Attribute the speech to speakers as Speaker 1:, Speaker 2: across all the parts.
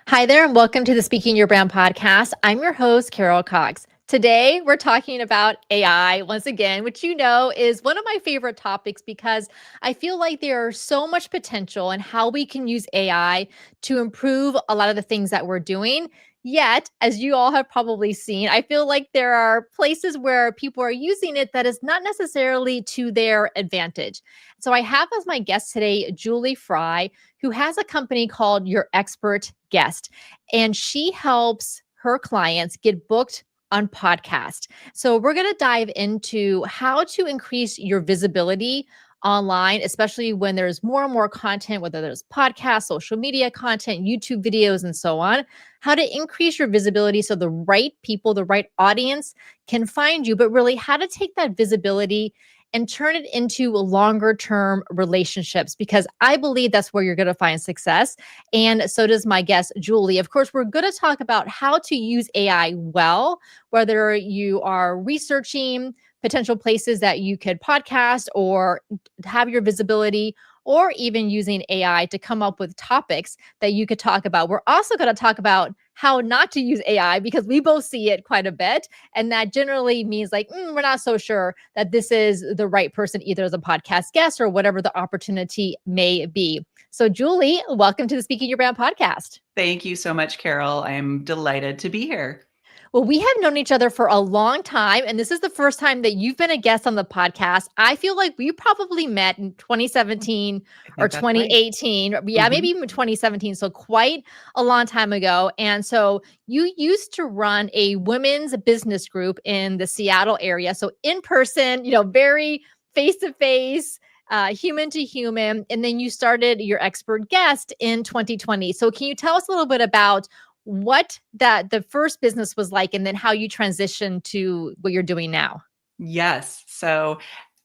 Speaker 1: Hi there, and welcome to the Speaking Your Brand podcast. I'm your host, Carol Cox. Today, we're talking about AI once again, which is one of my favorite topics because I feel like there's so much potential in how we can use AI to improve a lot of the things that we're doing. Yet, as you all have probably seen, I feel like there are places where people are using it that is not necessarily to their advantage. So, I have as my guest today Julie Fry, who has a company called Your Expert Guest, and she helps her clients get booked on podcast. So we're going to dive into how to increase your visibility online, especially when there's more and more content, whether there's podcasts, social media content, YouTube videos, and so on. How to increase your visibility so the right people, the right audience can find you, but really how to take that visibility and turn it into longer term relationships because I believe that's where you're going to find success. And so does my guest, Julie. Of course, we're going to talk about how to use AI well, whether you are researching potential places that you could podcast or have your visibility, or even using AI to come up with topics that you could talk about. We're also going to talk about how not to use AI because we both see it quite a bit. And that generally means like, we're not so sure that this is the right person, either as a podcast guest or whatever the opportunity may be. So, Julie, welcome to the Speaking Your Brand podcast.
Speaker 2: Thank you so much, Carol. I am delighted to be here.
Speaker 1: Well, we have known each other for a long time, and this is the first time that you've been a guest on the podcast. I feel like we probably met in 2017
Speaker 2: I
Speaker 1: or
Speaker 2: think that's right.
Speaker 1: 2018. Yeah, maybe
Speaker 2: Mhm.
Speaker 1: even 2017. So, quite a long time ago. And so, you used to run a women's business group in the Seattle area. So, in person, very face to face. Human to human. And then you started your expert guest in 2020. So, can you tell us a little bit about what that the first business was like and then how you transitioned to what you're doing now?
Speaker 2: Yes. So,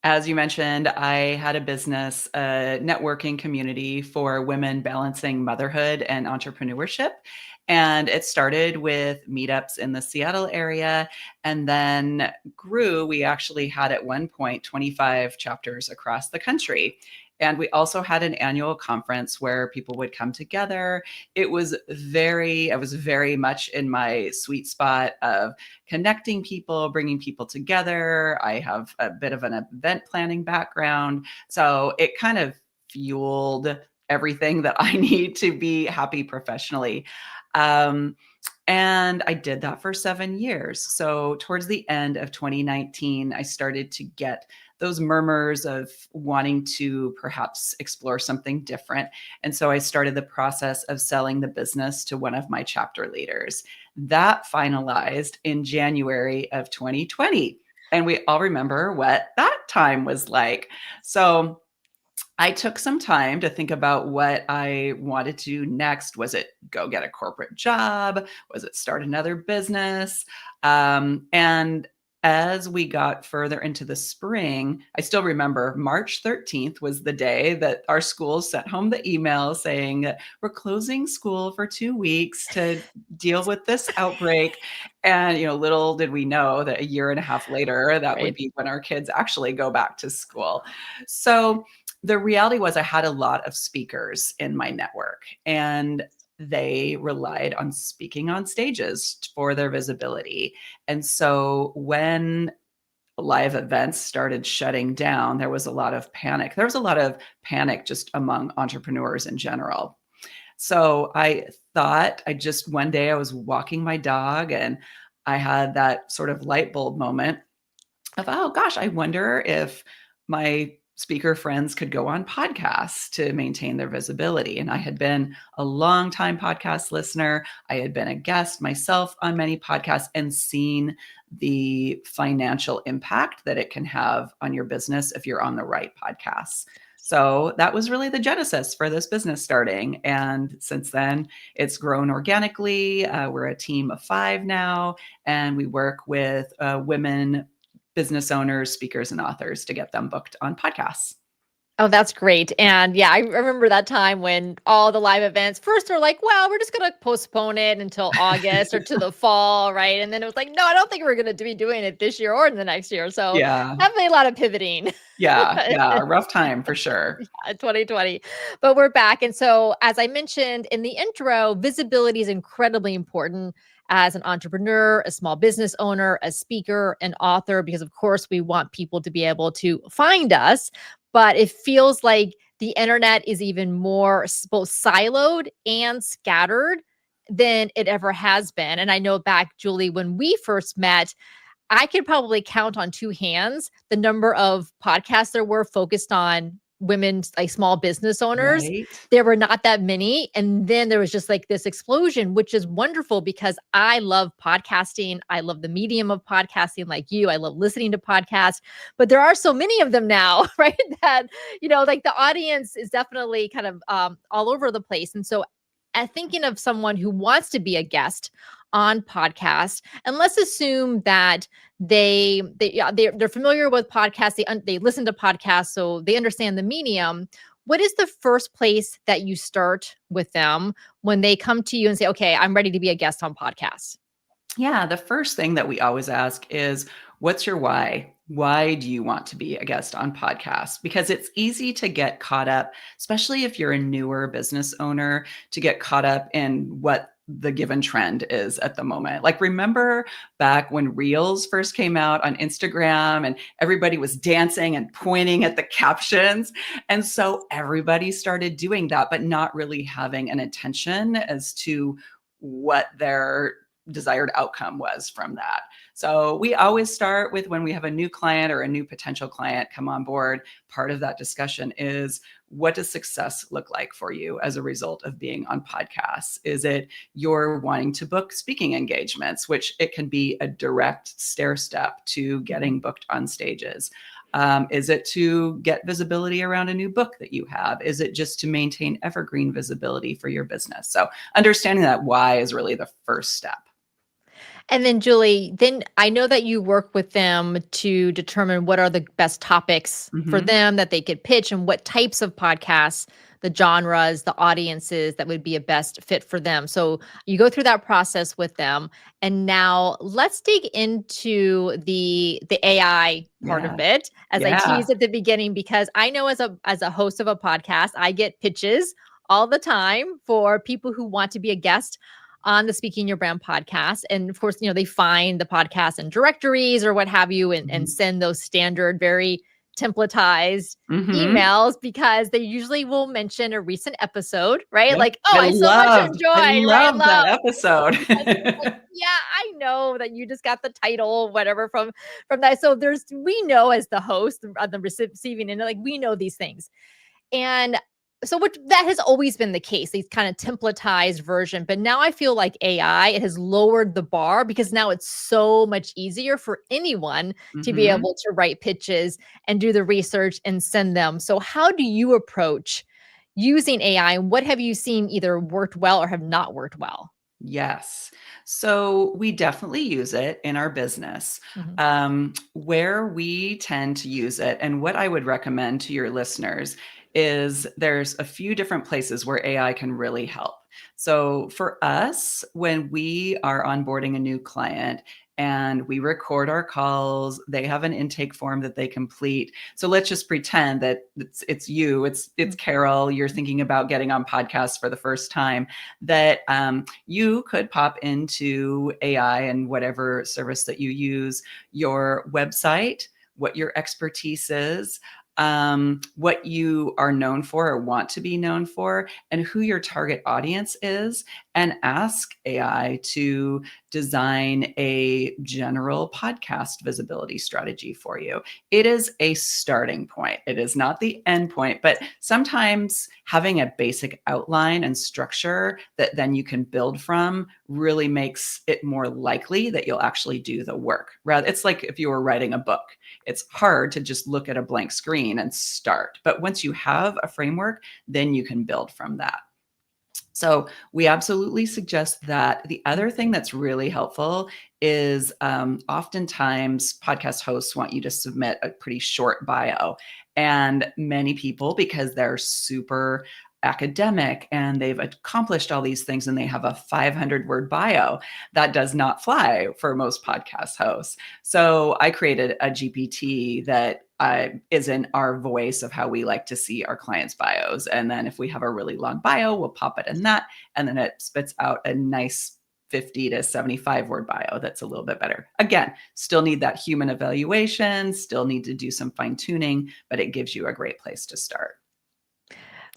Speaker 2: as you mentioned, I had a business, a networking community for women balancing motherhood and entrepreneurship. And it started with meetups in the Seattle area and then grew. We actually had at one point 25 chapters across the country. And we also had an annual conference where people would come together. I was very much in my sweet spot of connecting people, bringing people together. I have a bit of an event planning background. So it kind of fueled everything that I need to be happy professionally. Um, and I did that for 7 years. So, towards the end of 2019, I started to get those murmurs of wanting to perhaps explore something different. And so I started the process of selling the business to one of my chapter leaders. That finalized in January of 2020. And we all remember what that time was like. So, I took some time to think about what I wanted to do next. Was it go get a corporate job? Was it start another business? And as we got further into the spring, I still remember March 13th was the day that our school sent home the email saying that we're closing school for 2 weeks to deal with this outbreak. And, little did we know that a year and a half later, that would
Speaker 1: Right.
Speaker 2: be when our kids actually go back to school. So, the reality was I had a lot of speakers in my network and they relied on speaking on stages for their visibility. And so when live events started shutting down, there was a lot of panic. There was a lot of panic just among entrepreneurs in general. So I thought I just one day I was walking my dog and I had that sort of light bulb moment of, oh gosh, I wonder if my speaker friends could go on podcasts to maintain their visibility. And I had been a long time podcast listener. I had been a guest myself on many podcasts and seen the financial impact that it can have on your business if you're on the right podcasts. So that was really the genesis for this business starting. And since then, it's grown organically. We're a team of 5 now, and we work with women business owners, speakers, and authors to get them booked on podcasts.
Speaker 1: Oh, that's great. And yeah, I remember that time when all the live events first were like, well, we're just going to postpone it until August or to the fall, right? And then it was like, no, I don't think we're going to be doing it this year or in the next year. So
Speaker 2: Yeah.
Speaker 1: definitely a lot of pivoting.
Speaker 2: Yeah. Yeah. Rough time for sure.
Speaker 1: Yeah, 2020. But we're back. And so, as I mentioned in the intro, visibility is incredibly important as an entrepreneur, a small business owner, a speaker, an author, because of course we want people to be able to find us. But it feels like the internet is even more both siloed and scattered than it ever has been. And I know back, Julie, when we first met, I could probably count on two hands the number of podcasts there were focused on women, like small business owners.
Speaker 2: Right.
Speaker 1: There were not that many. And then there was just like this explosion, which is wonderful because I love podcasting. I love the medium of podcasting like you. I love listening to podcasts, but there are so many of them now, right? That, like the audience is definitely kind of all over the place. And so, thinking of someone who wants to be a guest on podcast, and let's assume that they're familiar with podcasts, they listen to podcasts, so they understand the medium. What is the first place that you start with them when they come to you and say, okay, I'm ready to be a guest on podcasts?
Speaker 2: Yeah, the first thing that we always ask is, what's your why? Why do you want to be a guest on podcasts? Because it's easy to get caught up, especially if you're a newer business owner, to get caught up in what the given trend is at the moment. Like, remember back when Reels first came out on Instagram and everybody was dancing and pointing at the captions? And so everybody started doing that, but not really having an intention as to what their desired outcome was from that. So we always start with, when we have a new client or a new potential client come on board, part of that discussion is, what does success look like for you as a result of being on podcasts? Is it you're wanting to book speaking engagements, which it can be a direct stair step to getting booked on stages? Is it to get visibility around a new book that you have? Is it just to maintain evergreen visibility for your business? So understanding that why is really the first step.
Speaker 1: And then Julie, then I know that you work with them to determine what are the best topics for
Speaker 2: Mhm.
Speaker 1: them that they could pitch and what types of podcasts, the genres, the audiences that would be a best fit for them. So you go through that process with them. And now let's dig into the AI part of
Speaker 2: Yeah.
Speaker 1: it, as I
Speaker 2: Yeah.
Speaker 1: teased at the beginning, because I know as a host of a podcast, I get pitches all the time for people who want to be a guest on the Speaking Your Brand podcast. And of course, they find the podcast in directories or what have you, and
Speaker 2: Mhm.
Speaker 1: send those standard, very templatized
Speaker 2: Mhm.
Speaker 1: emails because they usually will mention a recent episode, right?
Speaker 2: Yep.
Speaker 1: Like, oh, I so much
Speaker 2: I
Speaker 1: enjoyed, right?
Speaker 2: loved that episode.
Speaker 1: Yes. Like, yeah, I know that you just got the title, whatever, from that. So we know as the host on the receiving end, like we know these things. And so what that has always been the case, these kind of templatized version. But now I feel like AI, it has lowered the bar because now it's so much easier for anyone to be
Speaker 2: Mhm.
Speaker 1: able to write pitches and do the research and send them. So how do you approach using AI, and what have you seen either worked well or have not worked well?
Speaker 2: Yes. So we definitely use it in our business.
Speaker 1: Mhm.
Speaker 2: Where we tend to use it, and what I would recommend to your listeners, is there's a few different places where AI can really help. So for us, when we are onboarding a new client and we record our calls, they have an intake form that they complete. So let's just pretend that it's you, it's
Speaker 1: Mm.
Speaker 2: Carol. You're thinking about getting on podcasts for the first time. That you could pop into AI and whatever service that you use, your website, what your expertise is, what you are known for or want to be known for, and who your target audience is, and ask AI to design a general podcast visibility strategy for you. It is a starting point. It is not the end point, but sometimes having a basic outline and structure that then you can build from really makes it more likely that you'll actually do the work. Rather, it's like if you were writing a book. It's hard to just look at a blank screen and start. But once you have a framework, then you can build from that. So we absolutely suggest that. The other thing that's really helpful is oftentimes podcast hosts want you to submit a pretty short bio. And many people, because they're super academic and they've accomplished all these things and they have a 500-word bio, that does not fly for most podcast hosts. So I created a GPT that is in our voice of how we like to see our clients' bios. And then if we have a really long bio, we'll pop it in that. And then it spits out a nice 50 to 75-word bio that's a little bit better. Again, still need that human evaluation, still need to do some fine tuning, but it gives you a great place to start.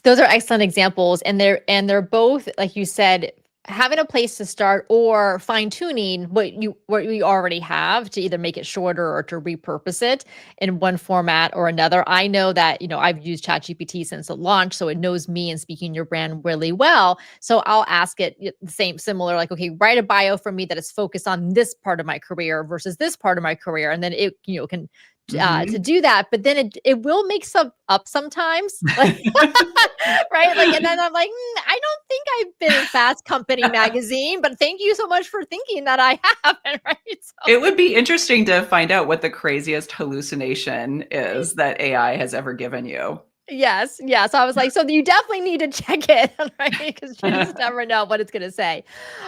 Speaker 1: Those are excellent examples, and they're both, like you said, having a place to start or fine tuning what you already have to either make it shorter or to repurpose it in one format or another. I know that I've used ChatGPT since it launched, so it knows me and speaking your brand really well. So I'll ask it the similar, like, okay, write a bio for me that is focused on this part of my career versus this part of my career, and then it can to
Speaker 2: Mm-hmm.
Speaker 1: do that, but then it will make some up sometimes, like right, like, and then I'm like, I don't think I've been in Fast Company magazine, but thank you so much for thinking that I haven't, right? So
Speaker 2: It would be interesting to find out what the craziest hallucination is that AI has ever given you.
Speaker 1: yes, yeah. So I was like, so you definitely need to check it, right? Because you just never know what it's going to say.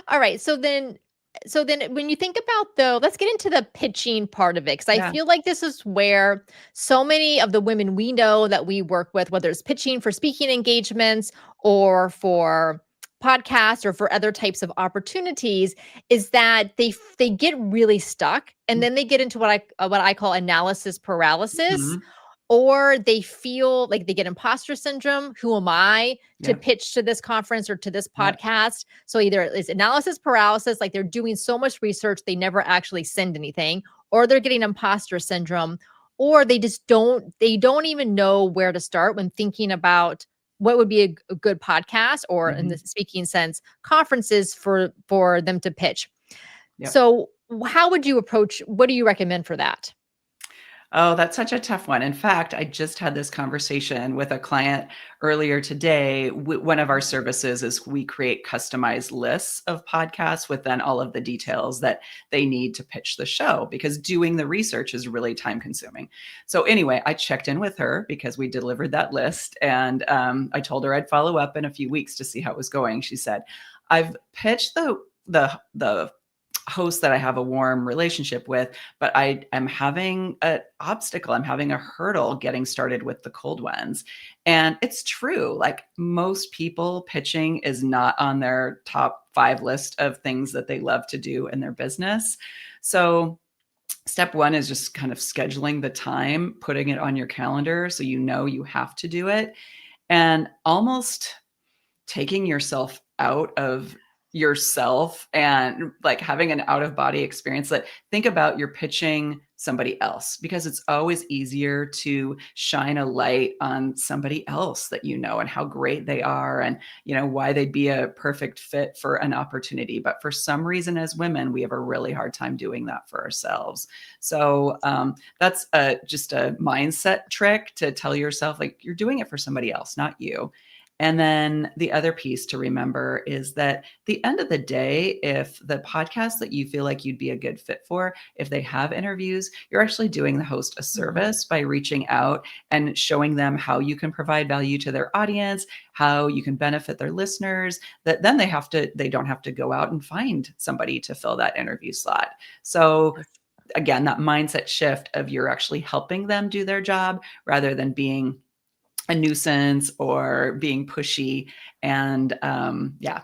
Speaker 1: All right. So then when you think about, though, let's get into the pitching part of it, because I
Speaker 2: Yeah.
Speaker 1: feel like this is where so many of the women we know that we work with, whether it's pitching for speaking engagements or for podcasts or for other types of opportunities, is that they get really stuck, and then they get into what I call analysis paralysis,
Speaker 2: Mhm.
Speaker 1: or they feel like they get imposter syndrome. Who am I to
Speaker 2: Yep.
Speaker 1: pitch to this conference or to this
Speaker 2: Yep.
Speaker 1: podcast? So either it's analysis paralysis, like they're doing so much research, they never actually send anything, or they're getting imposter syndrome, or they don't even know where to start when thinking about what would be a good podcast, or in the
Speaker 2: Mhm.
Speaker 1: speaking sense, conferences for them to pitch.
Speaker 2: Yep.
Speaker 1: So how would you approach, what do you recommend for that?
Speaker 2: Oh, that's such a tough one. In fact, I just had this conversation with a client earlier today. One of our services is we create customized lists of podcasts with then all of the details that they need to pitch the show, because doing the research is really time consuming. So anyway, I checked in with her because we delivered that list, and I told her I'd follow up in a few weeks to see how it was going. She said, "I've pitched the host that I have a warm relationship with, but I am having an obstacle. I'm having a hurdle getting started with the cold ones." And it's true. Like, most people, pitching is not on their top 5 list of things that they love to do in their business. So step one is just kind of scheduling the time, putting it on your calendar so you know you have to do it, and almost taking yourself out of yourself and like having an out of body experience. That think about, you're pitching somebody else, because it's always easier to shine a light on somebody else that you know and how great they are, and why they'd be a perfect fit for an opportunity. But for some reason, as women, we have a really hard time doing that for ourselves. So that's just a mindset trick to tell yourself, like, you're doing it for somebody else, not you. And then the other piece to remember is that at the end of the day, if the podcast that you feel like you'd be a good fit for, if they have interviews, you're actually doing the host a
Speaker 1: Mhm.
Speaker 2: service by reaching out and showing them how you can provide value to their audience, how you can benefit their listeners, that then they don't have to go out and find somebody to fill that interview slot. So
Speaker 1: Yes.
Speaker 2: again, that mindset shift of you're actually helping them do their job rather than being a nuisance or being pushy, and
Speaker 1: Yeah.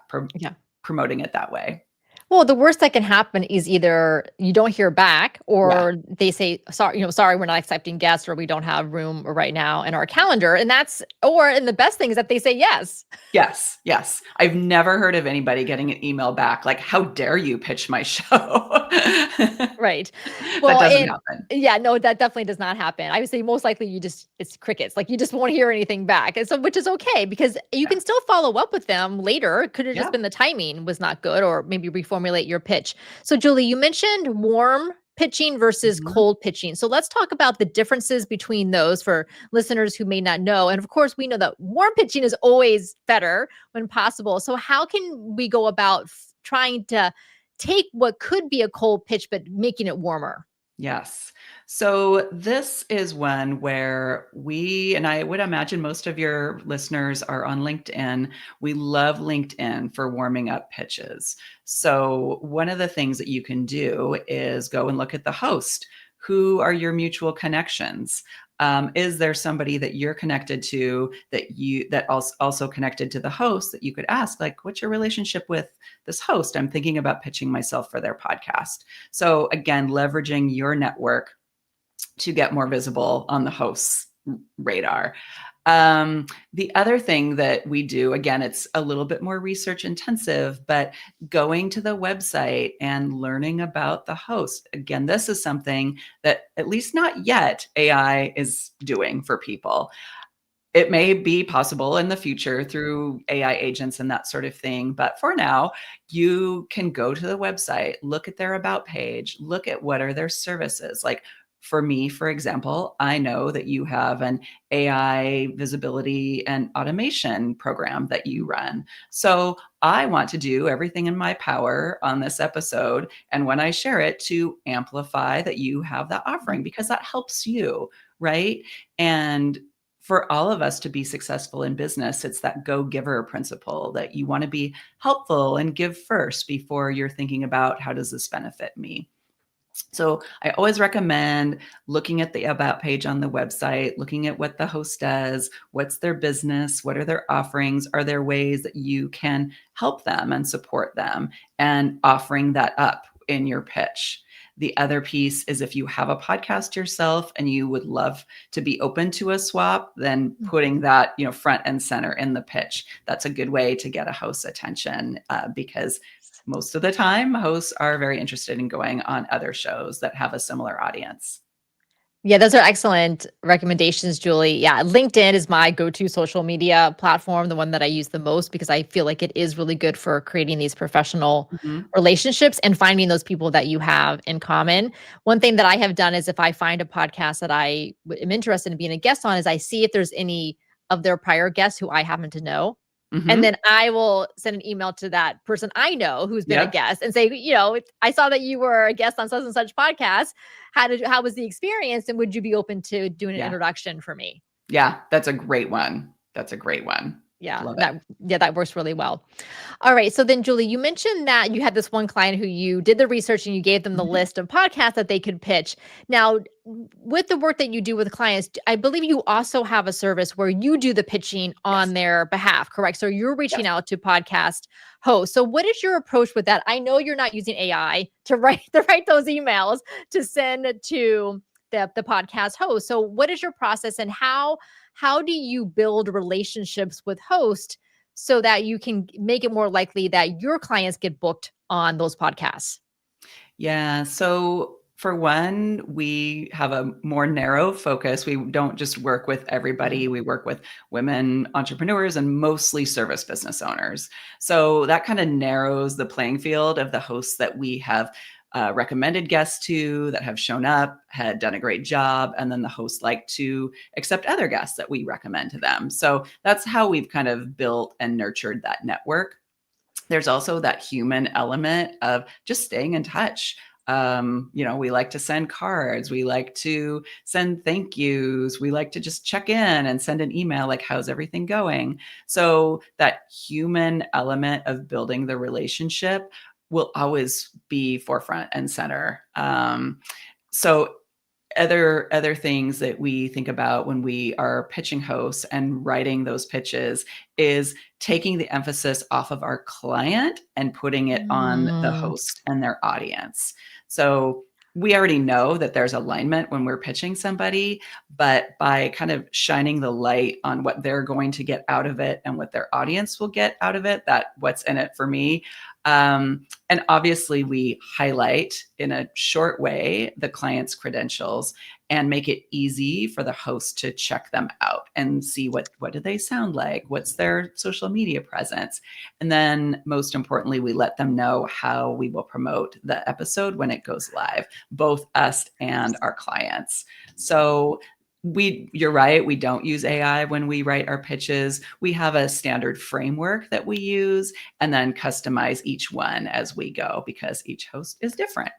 Speaker 2: promoting it that way.
Speaker 1: Well, the worst that can happen is either you don't hear back,
Speaker 2: Yeah.
Speaker 1: or they say, sorry, sorry, we're not accepting guests, or we don't have room right now in our calendar. And the best thing is that they say yes.
Speaker 2: Yes. Yes. I've never heard of anybody getting an email back like, "How dare you pitch my show?"
Speaker 1: Right.
Speaker 2: That
Speaker 1: Well,
Speaker 2: doesn't
Speaker 1: and
Speaker 2: happen.
Speaker 1: yeah, no, that definitely does not happen. I would say most likely it's crickets. Like, you just won't hear anything back. And so, which is okay, because you
Speaker 2: Yeah.
Speaker 1: can still follow up with them later. It could have just
Speaker 2: Yeah.
Speaker 1: been the timing was not good, or maybe reformulate your pitch. So, Julie, you mentioned warm pitching versus
Speaker 2: Mhm.
Speaker 1: cold pitching. So let's talk about the differences between those for listeners who may not know. And of course, we know that warm pitching is always better when possible. So how can we go about trying to take what could be a cold pitch but making it warmer?
Speaker 2: Yes. So this is one where and I would imagine most of your listeners are on LinkedIn. We love LinkedIn for warming up pitches. So one of the things that you can do is go and look at the host. Who are your mutual connections? Is there somebody that you're connected to that also connected to the host that you could ask, like, what's your relationship with this host? I'm thinking about pitching myself for their podcast. So again, leveraging your network to get more visible on the host's radar. The other thing that we do, again, it's a little bit more research intensive, but going to the website and learning about the host. Again, this is something that at least not yet AI is doing for people. It may be possible in the future through AI agents and that sort of thing. But for now, you can go to the website, look at their about page, look at what are their services. Like for me, for example, I know that you have an AI visibility and automation program that you run. So I want to do everything in my power on this episode. And when I share it, to amplify that you have that offering because that helps you, right? And for all of us to be successful in business, it's that go giver principle that you want to be helpful and give first before you're thinking about how does this benefit me. So I always recommend looking at the about page on the website, looking at what the host does, what's their business, what are their offerings, are there ways that you can help them and support them, and offering that up in your pitch. The other piece is if you have a podcast yourself and you would love to be open to a swap, then putting that, front and center in the pitch. That's a good way to get a host's attention because most of the time, hosts are very interested in going on other shows that have a similar audience.
Speaker 1: Yeah, those are excellent recommendations, Julie. Yeah, LinkedIn is my go-to social media platform, the one that I use the most because I feel like it is really good for creating these professional
Speaker 2: Mm-hmm.
Speaker 1: relationships and finding those people that you have in common. One thing that I have done is if I find a podcast that I am interested in being a guest on, is I see if there's any of their prior guests who I happen to know. And
Speaker 2: Mm-hmm.
Speaker 1: then I will send an email to that person I know who's been a
Speaker 2: Yep.
Speaker 1: guest and say, I saw that you were a guest on such and such podcast. How was the experience? And would you be open to doing an
Speaker 2: Yeah.
Speaker 1: introduction for me?
Speaker 2: Yeah. That's a great one. That's a great one.
Speaker 1: Yeah,
Speaker 2: Love it.
Speaker 1: that works really well. All right. So then, Julie, you mentioned that you had this one client who you did the research and you gave them the
Speaker 2: Mhm.
Speaker 1: list of podcasts that they could pitch. Now, with the work that you do with clients, I believe you also have a service where you do the pitching
Speaker 2: Yes.
Speaker 1: on their behalf, correct? So you're reaching
Speaker 2: Yes.
Speaker 1: out to podcast hosts. So what is your approach with that? I know you're not using AI to write those emails to send to the podcast host. So what is your process and how do you build relationships with hosts so that you can make it more likely that your clients get booked on those podcasts?
Speaker 2: Yeah. So for one, we have a more narrow focus. We don't just work with
Speaker 1: Mm.
Speaker 2: everybody. We work with women entrepreneurs and mostly service business owners. So that kind of narrows the playing field of the hosts that we have recommended guests to that have shown up, had done a great job, and then the hosts like to accept other guests that we recommend to them. So that's how we've kind of built and nurtured that network. There's also that human element of just staying in touch. We like to send cards. We like to send thank yous. We like to just check in and send an email like, how's everything going? So that human element of building the relationship will always be forefront and center. So other things that we think about when we are pitching hosts and writing those pitches is taking the emphasis off of our client and putting it on the
Speaker 1: Mm.
Speaker 2: host and their audience. So we already know that there's alignment when we're pitching somebody, but by kind of shining the light on what they're going to get out of it and what their audience will get out of it, that what's in it for me. And obviously, we highlight in a short way the client's credentials and make it easy for the host to check them out and see what do they sound like, what's their social media presence, and then most importantly, we let them know how we will promote the episode when it goes live, both us and our clients. So you're right, we don't use AI when we write our pitches. We have a standard framework that we use and then customize each one as we go because each host is different.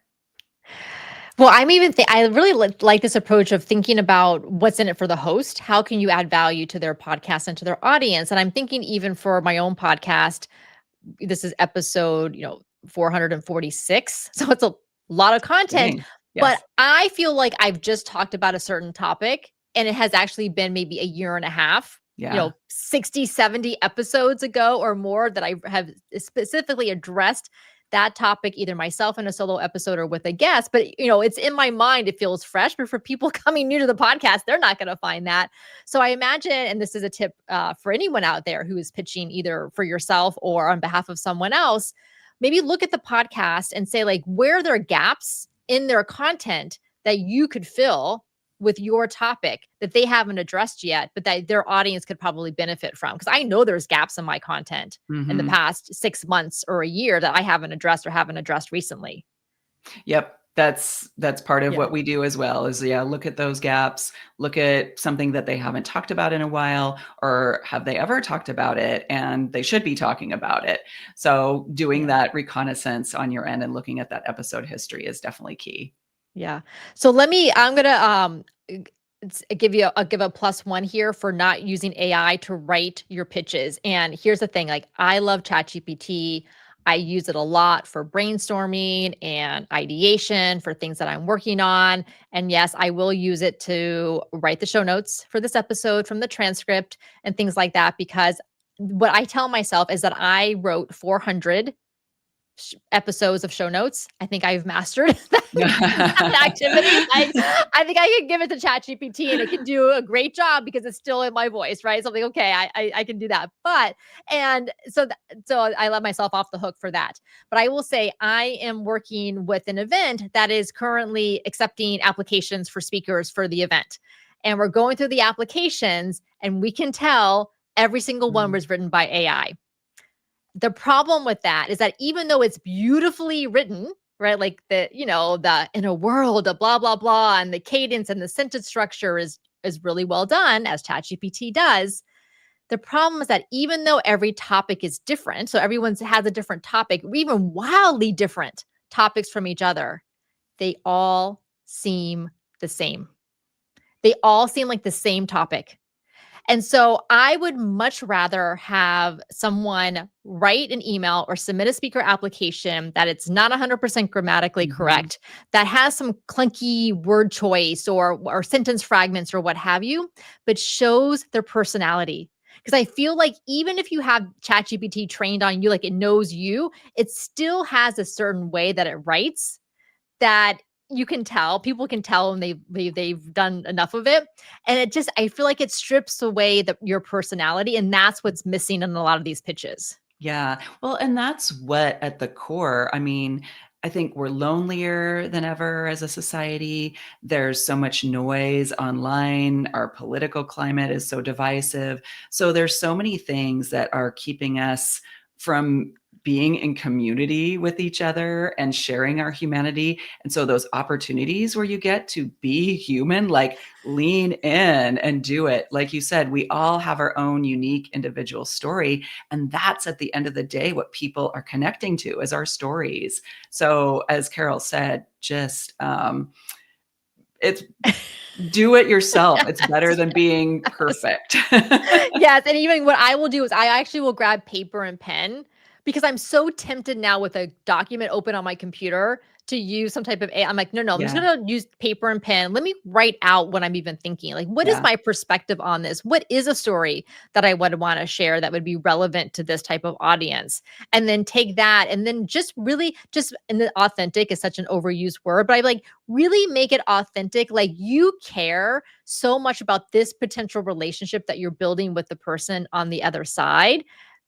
Speaker 1: Well, I really like this approach of thinking about what's in it for the host. How can you add value to their podcast and to their audience? And I'm thinking even for my own podcast, this is episode, 446. So it's a lot of content,
Speaker 2: Dang.
Speaker 1: but
Speaker 2: Yes.
Speaker 1: I feel like I've just talked about a certain topic and it has actually been maybe a year and a half,
Speaker 2: Yeah.
Speaker 1: 60, 70 episodes ago or more that I have specifically addressed that topic either myself in a solo episode or with a guest, but it's in my mind, it feels fresh, but for people coming new to the podcast, they're not going to find that. So I imagine, and this is a tip for anyone out there who is pitching either for yourself or on behalf of someone else, maybe look at the podcast and say, like, where are there gaps in their content that you could fill with your topic that they haven't addressed yet, but that their audience could probably benefit from? Because I know there's gaps in my content in the
Speaker 2: Hmm.
Speaker 1: past 6 months or a year that I haven't addressed or haven't addressed recently.
Speaker 2: Yep. That's part of
Speaker 1: Yeah.
Speaker 2: what we do as well is, yeah, look at those gaps, look at something that they haven't talked about in a while, or have they ever talked about it and they should be talking about it. So doing
Speaker 1: Yeah.
Speaker 2: that reconnaissance on your end and looking at that episode history is definitely key.
Speaker 1: Yeah. So I'm gonna I'll give a plus one here for not using AI to write your pitches. And here's the thing, like I love ChatGPT. I use it a lot for brainstorming and ideation for things that I'm working on. And yes, I will use it to write the show notes for this episode from the transcript and things like that because what I tell myself is that I wrote 400 episodes of show notes. I think I've mastered that activity. I think I can give it to ChatGPT and it can do a great job because it's still in my voice, right? So I'm like, okay, I can do that. But and so so I let myself off the hook for that. But I will say I am working with an event that is currently accepting applications for speakers for the event. And we're going through the applications and we can tell every single one
Speaker 2: Mm.
Speaker 1: was written by AI. The problem with that is that even though it's beautifully written, right? Like the in a world of blah blah blah and the cadence and the sentence structure is really well done as ChatGPT does. The problem is that even though every topic is different, so everyone's has a different topic, even wildly different topics from each other, they all seem the same. They all seem like the same topic. And so I would much rather have someone write an email or submit a speaker application that it's not 100% grammatically
Speaker 2: Mhm.
Speaker 1: correct, that has some clunky word choice or sentence fragments or what have you, but shows their personality. Because I feel like even if you have ChatGPT trained on you, like it knows you, it still has a certain way that it writes that you can tell people can tell when they've done enough of it, and it just I feel like it strips away your personality, and that's what's missing in a lot of these pitches.
Speaker 2: Yeah. Well, and that's what at the core, I mean, I think we're lonelier than ever as a society. There's so much noise online. Our political climate is so divisive. So there's so many things that are keeping us from being in community with each other and sharing our humanity. And so those opportunities where you get to be human, like lean in and do it. Like you said, we all have our own unique individual story, and that's at the end of the day what people are connecting to is our stories. So, as Carol said, just it's do it yourself. It's better than being perfect.
Speaker 1: Yes, and even what I will do is I actually will grab paper and pen because I'm so tempted now with a document open on my computer to use some type of I'm like, no, I'm just
Speaker 2: Yeah.
Speaker 1: gonna use paper and pen. Let me write out what I'm even thinking. Like, what is
Speaker 2: Yeah.
Speaker 1: my perspective on this? What is a story that I would want to share that would be relevant to this type of audience? And then take that and then just really just and the authentic is such an overused word, but I like really make it authentic. Like you care so much about this potential relationship that you're building with the person on the other side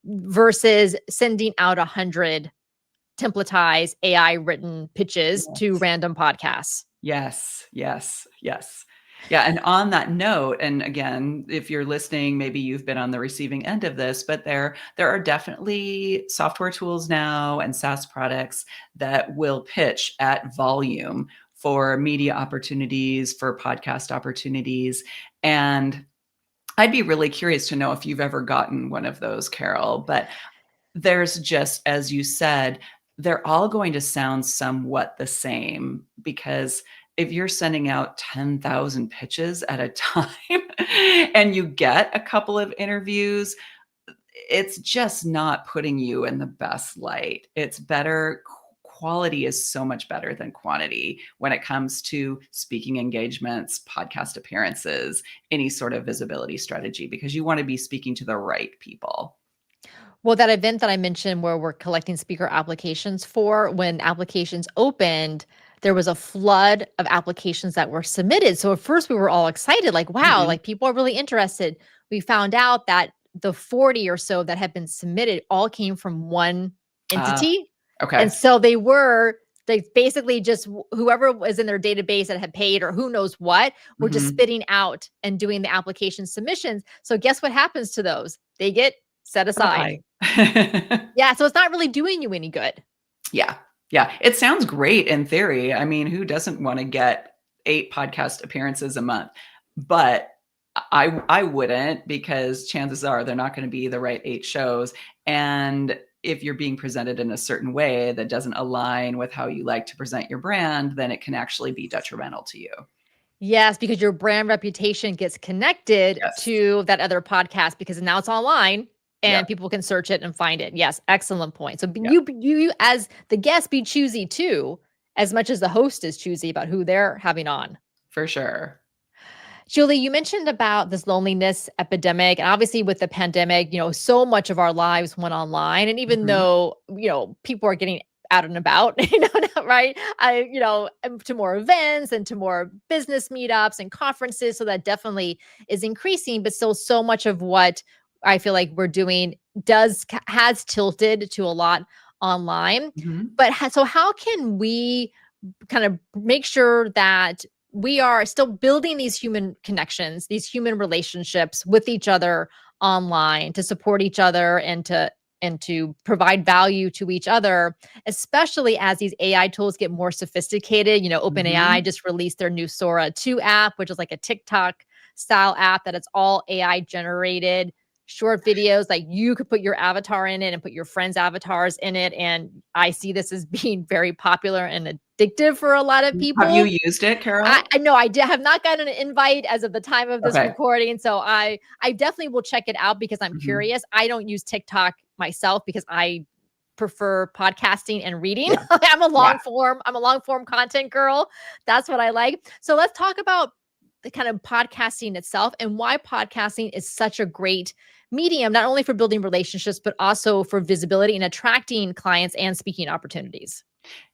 Speaker 1: versus sending out 100 templatized AI written pitches to
Speaker 2: Yes.
Speaker 1: random podcasts.
Speaker 2: Yes, yes, yes. Yeah, and on that note, and again, if you're listening, maybe you've been on the receiving end of this, but there are definitely software tools now and SaaS products that will pitch at volume for media opportunities, for podcast opportunities. And I'd be really curious to know if you've ever gotten one of those, Carol. But there's just, as you said, they're all going to sound somewhat the same because if you're sending out 10,000 pitches at a time and you get a couple of interviews, it's just not putting you in the best light. It's better. Quality is so much better than quantity when it comes to speaking engagements, podcast appearances, any sort of visibility strategy, because you want to be speaking to the right people.
Speaker 1: Well, that event that I mentioned where we're collecting speaker applications for, when applications opened, there was a flood of applications that were submitted. So at first we were all excited, like, wow,
Speaker 2: Mm-hmm.
Speaker 1: like people are really interested. We found out that the 40 or so that had been submitted all came from one entity. And
Speaker 2: Okay.
Speaker 1: so they basically just whoever was in their database that had paid or who knows what were just
Speaker 2: Mm-hmm.
Speaker 1: spitting out and doing the application submissions. So guess what happens to those? They get set aside.
Speaker 2: Bye.
Speaker 1: Yeah, so it's not really doing you any good.
Speaker 2: Yeah. Yeah. It sounds great in theory. I mean, who doesn't want to get 8 podcast appearances a month? But I wouldn't, because chances are they're not going to be the right 8 shows. And if you're being presented in a certain way that doesn't align with how you like to present your brand, then it can actually be detrimental to you.
Speaker 1: Yes, because your brand reputation gets connected
Speaker 2: Yes.
Speaker 1: to that other podcast because now it's online
Speaker 2: Yep.
Speaker 1: and people can search it and find it. Yes, excellent point. So
Speaker 2: Yep.
Speaker 1: you as the guest be choosy too, as much as the host is choosy about who they're having on.
Speaker 2: For sure.
Speaker 1: Julie, you mentioned about this loneliness epidemic. And obviously, with the pandemic, so much of our lives went online. And even
Speaker 2: Mm-hmm.
Speaker 1: though, people are getting out and about, right? To more events and to more business meetups and conferences. So that definitely is increasing. But still, so much of what I feel like we're doing has tilted to a lot online.
Speaker 2: Mm-hmm.
Speaker 1: But so, how can we kind of make sure that we are still building these human connections, these human relationships with each other online to support each other and to provide value to each other, especially as these AI tools get more sophisticated. OpenAI
Speaker 2: Mm-hmm.
Speaker 1: just released their new Sora 2 app, which is like a TikTok style app that it's all AI generated short videos. Like you could put your avatar in it and put your friends' avatars in it. And I see this as being very popular and addictive for a lot of
Speaker 2: Have you
Speaker 1: people.
Speaker 2: used it,
Speaker 1: I
Speaker 2: Carol?
Speaker 1: know have not gotten an invite as of the time of this
Speaker 2: Okay.
Speaker 1: recording, so I definitely will check it out because I'm
Speaker 2: Mm-hmm.
Speaker 1: curious. I don't use TikTok myself because I prefer podcasting and reading.
Speaker 2: Yeah. Yeah.
Speaker 1: I'm a long form content girl. That's what I like. So let's talk about the kind of podcasting itself and why podcasting is such a great medium, not only for building relationships, but also for visibility and attracting clients and speaking opportunities.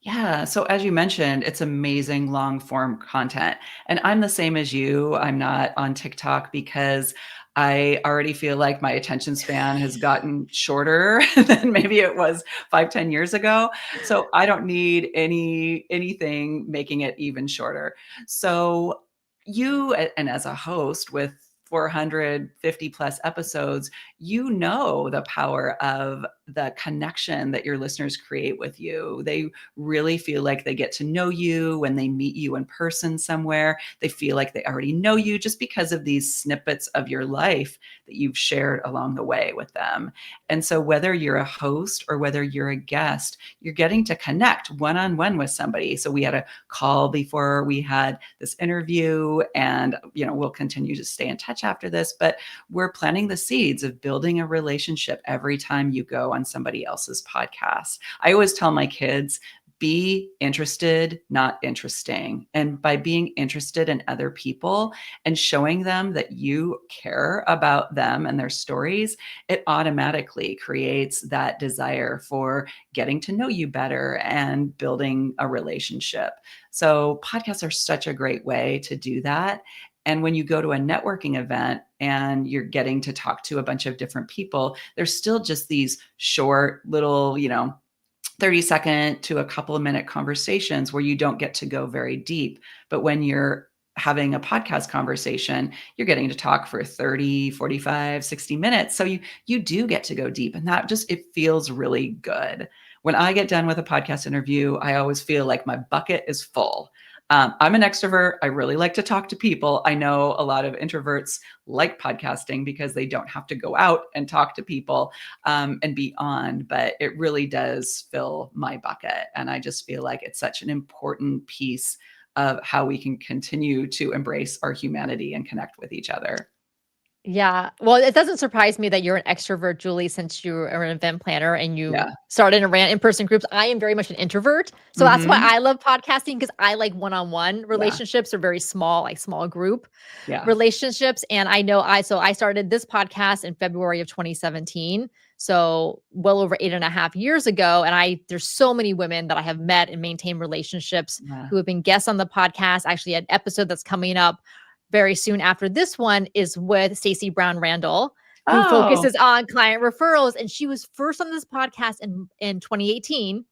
Speaker 2: Yeah. So as you mentioned, it's amazing long form content. And I'm the same as you. I'm not on TikTok because I already feel like my attention span has gotten shorter than maybe it was 5, 10 years ago. So I don't need anything making it even shorter. So and as a host with 450 plus episodes, you know the power of the connection that your listeners create with you. They really feel like they get to know you when they meet you in person somewhere. They feel like they already know you just because of these snippets of your life that you've shared along the way with them. And so, whether you're a host or whether you're a guest, you're getting to connect one on one with somebody. So, we had a call before we had this interview, and we'll continue to stay in touch after this. But we're planting the seeds of building a relationship every time you go on somebody else's podcast. I always tell my kids, be interested, not interesting. And by being interested in other people and showing them that you care about them and their stories, it automatically creates that desire for getting to know you better and building a relationship. So, podcasts are such a great way to do that. And when you go to a networking event and you're getting to talk to a bunch of different people, there's still just these short little, 30-second to a couple of minute conversations where you don't get to go very deep. But when you're having a podcast conversation, you're getting to talk for 30, 45, 60 minutes. So you do get to go deep, and that just it feels really good. When I get done with a podcast interview, I always feel like my bucket is full. I'm an extrovert. I really like to talk to people. I know a lot of introverts like podcasting because they don't have to go out and talk to people and be on, but it really does fill my bucket. And I just feel like it's such an important piece of how we can continue to embrace our humanity and connect with each other.
Speaker 1: Yeah. Well, it doesn't surprise me that you're an extrovert, Julie, since you are an event planner and you
Speaker 2: Yeah.
Speaker 1: started and ran in-person groups. I am very much an introvert. So that's why
Speaker 2: Hmm.
Speaker 1: I love podcasting because I like one-on-one
Speaker 2: Yeah.
Speaker 1: relationships or very small, like small group
Speaker 2: Yeah.
Speaker 1: relationships. And I know I started this podcast in February of 2017. So well over 8.5 years ago. And there's so many women that I have met and maintained relationships
Speaker 2: Yeah.
Speaker 1: who have been guests on the podcast. Actually, an episode that's coming up very soon after this one is with Stacey Brown Randall, who
Speaker 2: Oh.
Speaker 1: focuses on client referrals. And she was first on this podcast in 2018.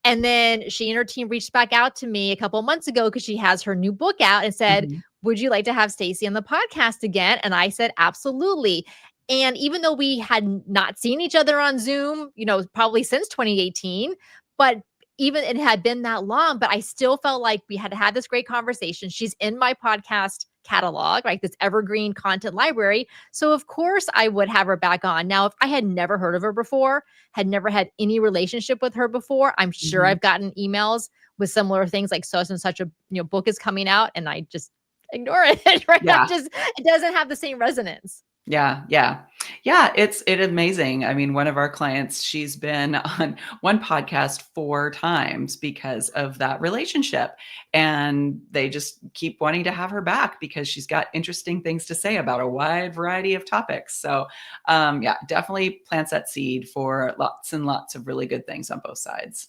Speaker 1: And then she and her team reached back out to me a couple months ago because she has her new book out and said,
Speaker 2: Mhm.
Speaker 1: would you like to have Stacey on the podcast again? And I said, absolutely. And even though we had not seen each other on Zoom, probably since 2018, but even it had been that long, but I still felt like we had had this great conversation. She's in my podcast catalog, like this evergreen content library. So of course I would have her back on. Now, if I had never heard of her before, had never had any relationship with her before, I'm sure
Speaker 2: Mhm.
Speaker 1: I've gotten emails with similar things like such and such a book is coming out, and I just ignore it, right?
Speaker 2: Yeah.
Speaker 1: It doesn't have the same resonance.
Speaker 2: Yeah, yeah. Yeah, it's amazing. I mean, one of our clients, she's been on one podcast 4 times because of that relationship, and they just keep wanting to have her back because she's got interesting things to say about a wide variety of topics. So, yeah, definitely plants that seed for lots and lots of really good things on both sides.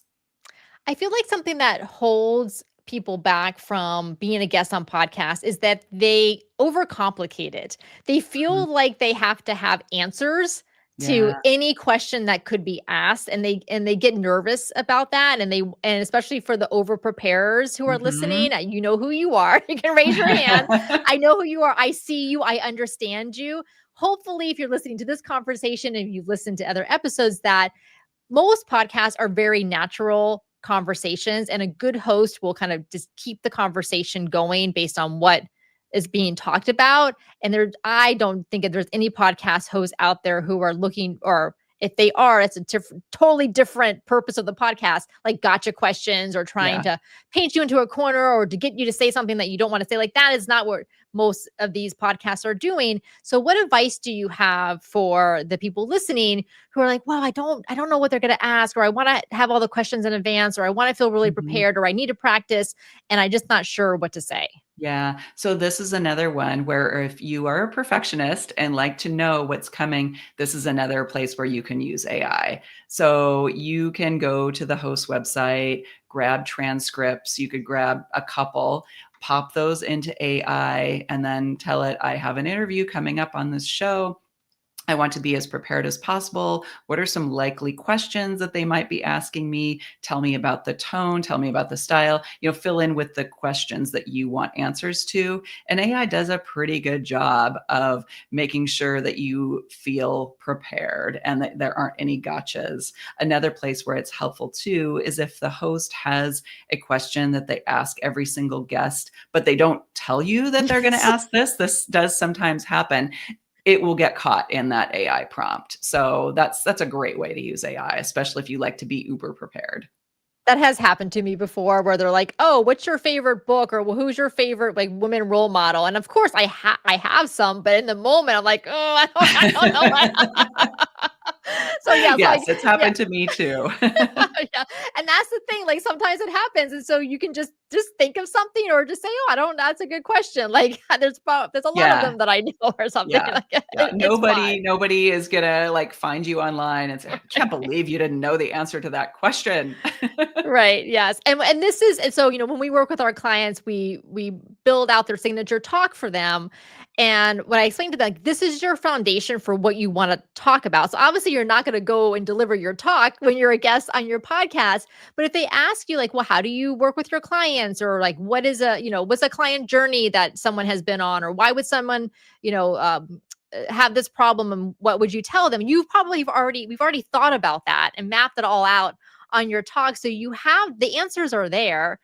Speaker 1: I feel like something that holds people back from being a guest on podcasts is that they overcomplicate it. They
Speaker 2: Mhm.
Speaker 1: feel like they have to have answers to
Speaker 2: Yeah.
Speaker 1: any question that could be asked, and they get nervous about that, and especially for the over preparers who are listening,
Speaker 2: Mhm.
Speaker 1: you know who you are. You can raise your hand. I know who you are. I see you. I understand you. Hopefully if you're listening to this conversation and you've listened to other episodes, that most podcasts are very natural conversations, and a good host will kind of just keep the conversation going based on what is being talked about. And I don't think that there's any podcast hosts out there who are looking, or if they are, it's a totally different purpose of the podcast, like gotcha questions or trying
Speaker 2: Yeah.
Speaker 1: to paint you into a corner or to get you to say something that you don't want to say. Like that is not what most of these podcasts are doing. So what advice do you have for the people listening who are like, wow, I don't know what they're going to ask, or I want to have all the questions in advance, or I want to feel really
Speaker 2: Mhm.
Speaker 1: prepared, or I need to practice and I'm just not sure what to say?
Speaker 2: Yeah. So this is another one where if you are a perfectionist and like to know what's coming, this is another place where you can use AI. So you can go to the host website, grab transcripts, you could grab a couple, pop those into AI, and then tell it, I have an interview coming up on this show. I want to be as prepared as possible. What are some likely questions that they might be asking me? Tell me about the tone, tell me about the style, fill in with the questions that you want answers to. And AI does a pretty good job of making sure that you feel prepared and that there aren't any gotchas. Another place where it's helpful too is if the host has a question that they ask every single guest, but they don't tell you that they're going to
Speaker 1: Yes.
Speaker 2: ask this. This does sometimes happen. It will get caught in that AI prompt. So that's a great way to use AI, especially if you like to be uber prepared.
Speaker 1: That has happened to me before where they're like, "Oh, what's your favorite book?" or, "Well, who's your favorite like women role model?" And of course, I have some, but in the moment, I'm like, "Oh, I don't know." So yeah, it's
Speaker 2: Yes,
Speaker 1: like,
Speaker 2: it's
Speaker 1: yeah,
Speaker 2: happened to me too.
Speaker 1: yeah, and that's the thing. Like sometimes it happens, and so you can just think of something, or just say, "Oh, I don't. That's a good question." Like there's a lot of
Speaker 2: Yeah,
Speaker 1: them that I know, or something.
Speaker 2: yeah,
Speaker 1: Like
Speaker 2: yeah.
Speaker 1: it's fine.
Speaker 2: Nobody is gonna, like, find you online and say, "I can't believe you didn't know the answer to that question."
Speaker 1: Right. Yes. And this is, and so, when we work with our clients, we build out their signature talk for them. And when I explain to them, like, this is your foundation for what you want to talk about. So obviously you're not going to go and deliver your talk when you're a guest on your podcast. But if they ask you like, well, how do you work with your clients? Or like, what's a client journey that someone has been on? Or why would someone, you know, have this problem, and what would you tell them? We've already thought about that and mapped it all out on your talk. So you have the answers are there.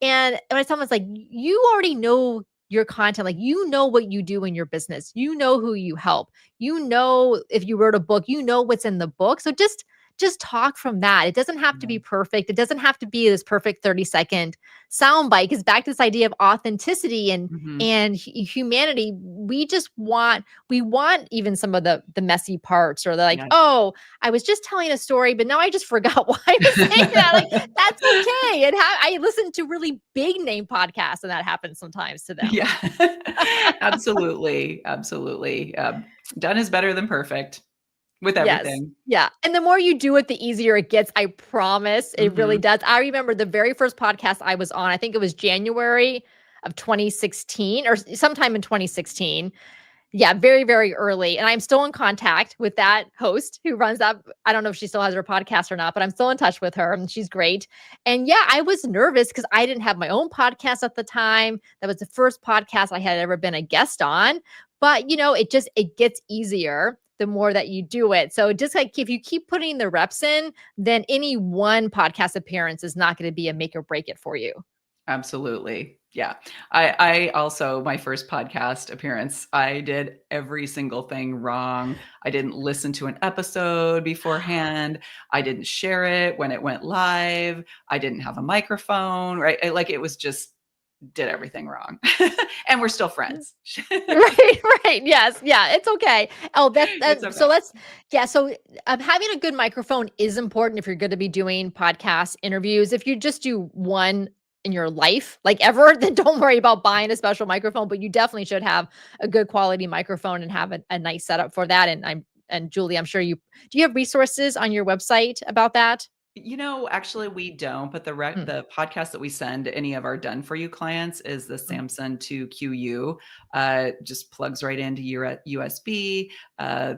Speaker 1: And when someone's like, you already know your content, like you know what you do in your business, you know who you help, you know if you wrote a book, you know what's in the book. So just just talk from that. It doesn't have to
Speaker 2: Yeah.
Speaker 1: be perfect. It doesn't have to be this perfect 30-second soundbite. Because back to this idea of authenticity
Speaker 2: Mhm.
Speaker 1: and humanity, we want even some of the messy parts, or the like,
Speaker 2: Yes.
Speaker 1: oh, I was just telling a story, but now I just forgot why I was saying that. Like, that's okay. I listen to really big name podcasts, and that happens sometimes to them.
Speaker 2: Yeah. Absolutely, absolutely. Done is better than perfect with
Speaker 1: Yes.
Speaker 2: everything.
Speaker 1: Yeah. And the more you do it, the easier it gets. I promise. It really
Speaker 2: Mhm.
Speaker 1: does. I remember the very first podcast I was on, I think it was January of 2016 or sometime in 2016. Yeah, very, very early. And I'm still in contact with that host who runs that. I don't know if she still has her podcast or not, but I'm still in touch with her and she's great. And yeah, I was nervous because I didn't have my own podcast at the time. That was the first podcast I had ever been a guest on. But it gets easier the more that you do it. So just like if you keep putting the reps in, then any one podcast appearance is not going to be a make or break it for you.
Speaker 2: Absolutely. Yeah. I also, my first podcast appearance, I did every single thing wrong. I didn't listen to an episode beforehand. I didn't share it when it went live. I didn't have a microphone, right? Like it was just did everything wrong. And we're still friends.
Speaker 1: Right, right. Yes. Yeah, it's okay. Oh, that's
Speaker 2: It's
Speaker 1: that.
Speaker 2: okay.
Speaker 1: So let's, yeah. So having a good microphone is important if you're going to be doing podcast interviews. If you just do one in your life, like ever, then don't worry about buying a special microphone, but you definitely should have a good quality microphone and have a nice setup for that. And Julie, I'm sure do you have resources on your website about that?
Speaker 2: Actually, we don't, but
Speaker 1: Mm,
Speaker 2: the podcast that we send any of our done for you clients is the
Speaker 1: mm.
Speaker 2: Samsung 2QU. Just plugs right into your USB.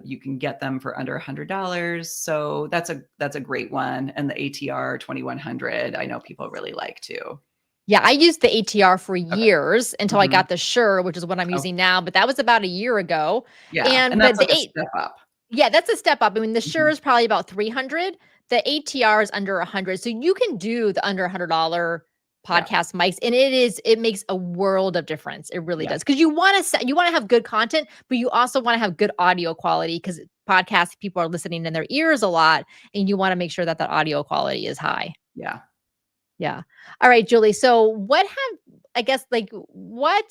Speaker 2: You can get them for under $100. So that's a great one. And the ATR 2100, I know people really like too.
Speaker 1: Yeah, I used the ATR for
Speaker 2: Okay.
Speaker 1: years until I
Speaker 2: Mhm.
Speaker 1: got the Shure, which is what I'm
Speaker 2: Oh,
Speaker 1: using now, but that was about a year ago.
Speaker 2: yeah. And
Speaker 1: And
Speaker 2: that's
Speaker 1: but
Speaker 2: like
Speaker 1: the
Speaker 2: a
Speaker 1: eight
Speaker 2: step up.
Speaker 1: Yeah, that's a step up. I mean, the Shure
Speaker 2: Mhm.
Speaker 1: is probably about 300. The ATR is under 100. So you can do the under $100
Speaker 2: Yeah.
Speaker 1: podcast mics, and it makes a world of difference. It really
Speaker 2: Yeah.
Speaker 1: does. Because you want to have good content, but you also want to have good audio quality, because podcasts, people are listening in their ears a lot, and you want to make sure that audio quality is high.
Speaker 2: Yeah.
Speaker 1: Yeah. All right, Julie. So I guess, like, what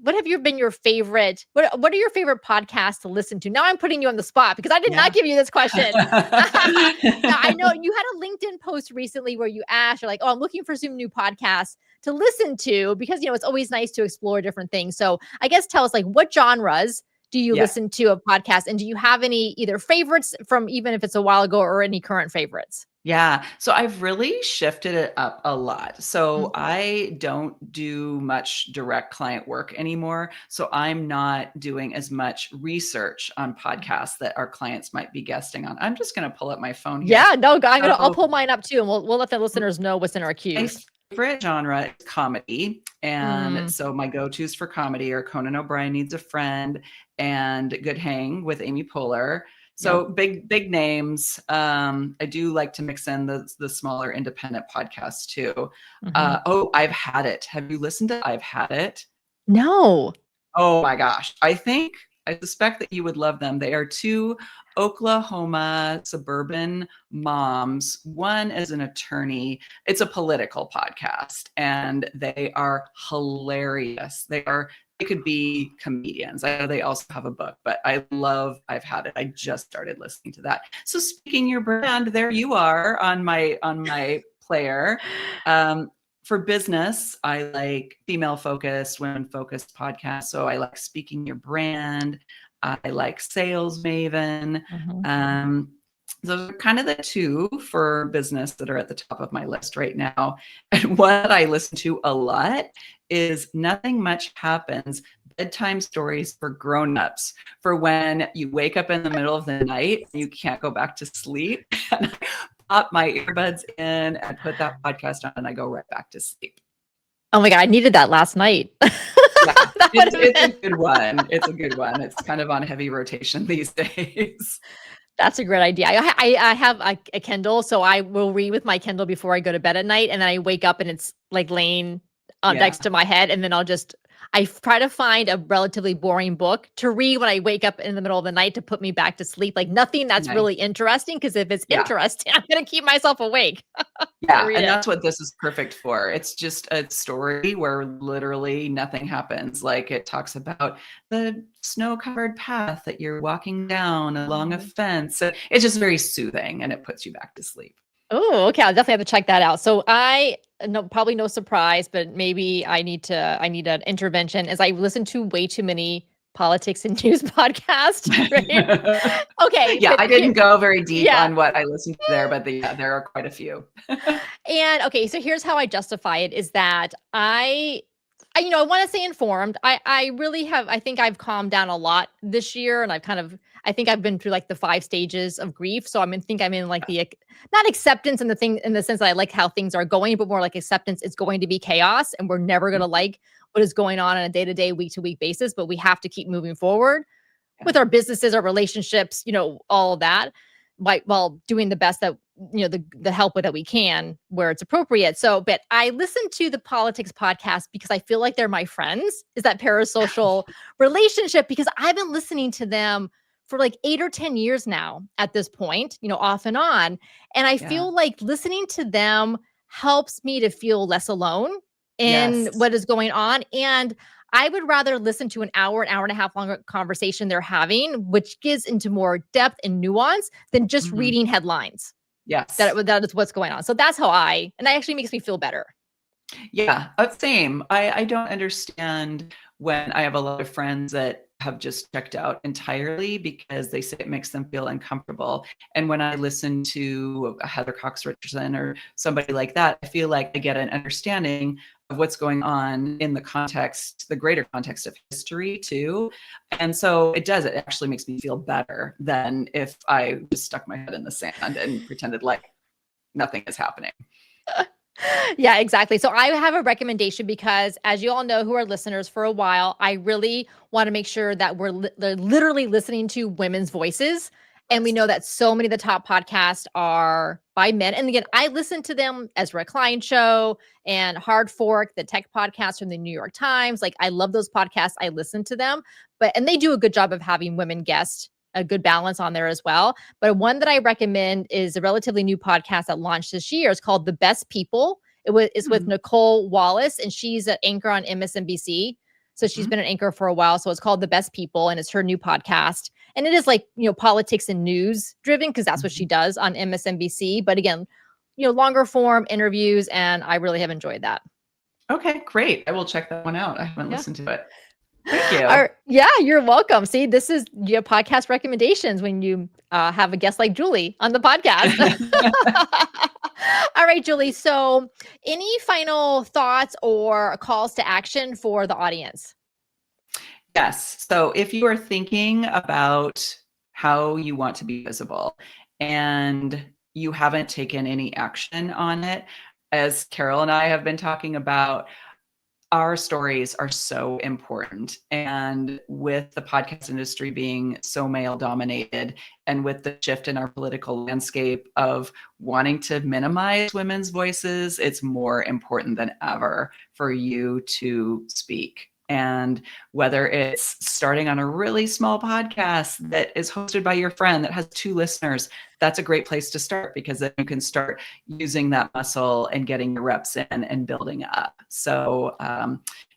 Speaker 1: have you been your favorite what are your favorite podcasts to listen to? Now I'm putting you on the spot because I did
Speaker 2: Yeah.
Speaker 1: not give you this question. Now I know you had a LinkedIn post recently where you asked, you're like, "Oh, I'm looking for some new podcasts to listen to," because it's always nice to explore different things. So, I guess tell us, like, what genres do you
Speaker 2: Yes.
Speaker 1: listen to of podcasts, and do you have any either favorites from, even if it's a while ago, or any current favorites?
Speaker 2: Yeah. So I've really shifted it up a lot. So
Speaker 1: Mm.
Speaker 2: I don't do much direct client work anymore. So I'm not doing as much research on podcasts that our clients might be guesting on. I'm just going to pull up my phone here.
Speaker 1: Yeah, no, I'll
Speaker 2: So
Speaker 1: pull mine up too, and we'll let the listeners know what's in our
Speaker 2: my
Speaker 1: queues.
Speaker 2: favorite genre is comedy. And
Speaker 1: Mm,
Speaker 2: so my go-tos for comedy are Conan O'Brien Needs a Friend and Good Hang with Amy Poehler.
Speaker 1: yep.
Speaker 2: So big names. I do like to mix in the smaller independent podcasts too.
Speaker 1: Mhm.
Speaker 2: I've Had It. Have you listened to I've Had It?
Speaker 1: No.
Speaker 2: Oh my gosh. I suspect that you would love them. They are two Oklahoma suburban moms. One is an attorney. It's a political podcast and they are hilarious. They could be comedians. I know they also have a book, but I've Had It. I just started listening to that. So speaking your brand, there you are on my player. Um, for business, I like female focused, women focused podcasts. So I like Speaking Your Brand. I like Sales Maven.
Speaker 1: Mhm.
Speaker 2: Um, those are kind of the two for business that are at the top of my list right now. And what I listen to a lot is Nothing Much Happens, bedtime stories for grown-ups, for when you wake up in the middle of the night and you can't go back to sleep. And I pop my earbuds in and put that podcast on and I go right back to sleep.
Speaker 1: Oh my god, I needed that last night.
Speaker 2: Yeah,
Speaker 1: That would have
Speaker 2: it's a
Speaker 1: been
Speaker 2: good one. It's a good one. It's kind of on heavy rotation these days.
Speaker 1: That's a great idea. I have a Kindle, so I will read with my Kindle before I go to bed at night, and then I wake up and it's, like, laying,
Speaker 2: Yeah.
Speaker 1: next to my head, and then I try to find a relatively boring book to read when I wake up in the middle of the night to put me back to sleep. Like nothing that's
Speaker 2: Nice.
Speaker 1: really interesting, because if it's
Speaker 2: Yeah.
Speaker 1: interesting, I'm going to keep myself awake to
Speaker 2: Yeah,
Speaker 1: read
Speaker 2: and
Speaker 1: it.
Speaker 2: that's what this is perfect for. It's just a story where literally nothing happens. Like it talks about the snow-covered path that you're walking down along a
Speaker 1: Mhm.
Speaker 2: fence. So it's just very soothing and it puts you back to sleep.
Speaker 1: Oh, okay. I'll definitely have to check that out. So I no, probably no surprise, but maybe I need an intervention, as I listen to way too many politics and news podcasts, right? Okay,
Speaker 2: Yeah,
Speaker 1: but
Speaker 2: I
Speaker 1: here,
Speaker 2: didn't go very deep
Speaker 1: yeah.
Speaker 2: on what I listened to there, but yeah, there are quite a few.
Speaker 1: And okay, so here's how I justify it is that I want to stay informed. I really have, I think I've calmed down a lot this year, and I think I've been through like the 5 stages of grief. So I'm in like the not acceptance in the thing, in the sense that I like how things are going, but more like acceptance it's going to be chaos and we're never going to like what is going on a day-to-day, week-to-week basis, but we have to keep moving forward
Speaker 2: Yeah.
Speaker 1: with our businesses, our relationships, all of that, while doing the best that the help with that we can where it's appropriate. So, but I listen to the politics podcast because I feel like they're my friends. Is that parasocial relationship? Because I've been listening to them for like 8 or 10 years now at this point, off and on. And I
Speaker 2: Yeah.
Speaker 1: feel like listening to them helps me to feel less alone in
Speaker 2: Yes.
Speaker 1: what is going on. And I would rather listen to an hour and a half long conversation they're having, which gives into more depth and nuance than just
Speaker 2: Mhm.
Speaker 1: reading headlines.
Speaker 2: Yes.
Speaker 1: That is what's going on. So that's how and that actually makes me feel better.
Speaker 2: Yeah, same. I don't understand when I have a lot of friends that have just checked out entirely because they say it makes them feel uncomfortable. And when I listen to a Heather Cox Richardson or somebody like that, I feel like I get an understanding of what's going on in the context, the greater context of history too. And so it does, it actually makes me feel better than if I just stuck my head in the sand and pretended like nothing is happening.
Speaker 1: Yeah, exactly. So I have a recommendation because, as you all know who are listeners for a while, I really want to make sure that they're literally listening to women's voices. And we know
Speaker 2: Yes.
Speaker 1: that so many of the top podcasts are by men. And again, I listen to them as Recline Show and Hard Fork, the tech podcast from the New York Times. Like, I love those podcasts. I listen to them, and they do a good job of having women guests, a good balance on there as well. But one that I recommend is a relatively new podcast that launched this year. It's called The Best People. It's with
Speaker 2: Mhm.
Speaker 1: Nicole Wallace, and she's an anchor on MSNBC. So she's
Speaker 2: Mhm.
Speaker 1: been an anchor for a while. So it's called The Best People, and it's her new podcast. And it is like, politics and news driven, because that's what she
Speaker 2: Mhm.
Speaker 1: does on MSNBC. But again, longer form interviews. And I really have enjoyed that.
Speaker 2: Okay, great. I will check that one out. I haven't
Speaker 1: Yeah.
Speaker 2: listened to it. Thank you.
Speaker 1: Yeah, you're welcome. See, this is your podcast recommendations when you have a guest like Julie on the podcast. All right, Julie. So, any final thoughts or calls to action for the audience?
Speaker 2: Yes. So if you are thinking about how you want to be visible and you haven't taken any action on it, as Carol and I have been talking about, our stories are so important. And with the podcast industry being so male dominated, and with the shift in our political landscape of wanting to minimize women's voices, it's more important than ever for you to speak. And whether it's starting on a really small podcast that is hosted by your friend that has 2 listeners, that's a great place to start, because then you can start using that muscle and getting your reps in and building up. So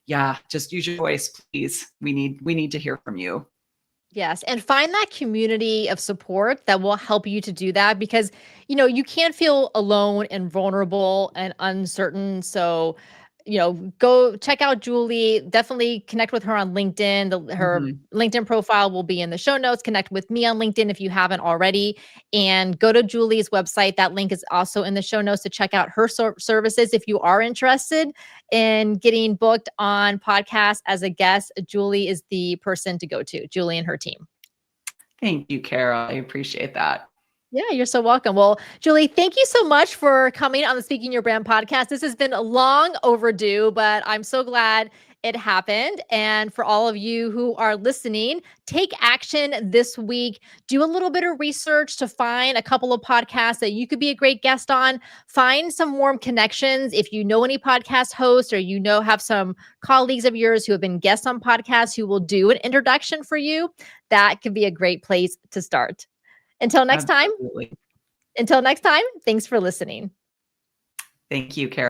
Speaker 2: yeah, just use your voice, please. We need to hear from you.
Speaker 1: Yes, and find that community of support that will help you to do that, because you can't feel alone and vulnerable and uncertain. So, go check out Julie. Definitely connect with her on LinkedIn. Her
Speaker 2: Mhm.
Speaker 1: LinkedIn profile will be in the show notes. Connect with me on LinkedIn if you haven't already, and go to Julie's website. That link is also in the show notes to check out her services if you are interested in getting booked on podcasts as a guest. Julie is the person to go to, Julie and her team.
Speaker 2: Thank you, Carol. I appreciate that.
Speaker 1: Yeah, you're so welcome. Well, Julie, thank you so much for coming on the Speaking Your Brand podcast. This has been long overdue, but I'm so glad It happened. And for all of you who are listening, take action this week. Do a little bit of research to find a couple of podcasts that you could be a great guest on. Find some warm connections. If you know any podcast hosts or have some colleagues of yours who have been guests on podcasts who will do an introduction for you, that could be a great place to start. Until next time,
Speaker 2: Absolutely.
Speaker 1: thanks for listening.
Speaker 2: Thank you, Carol.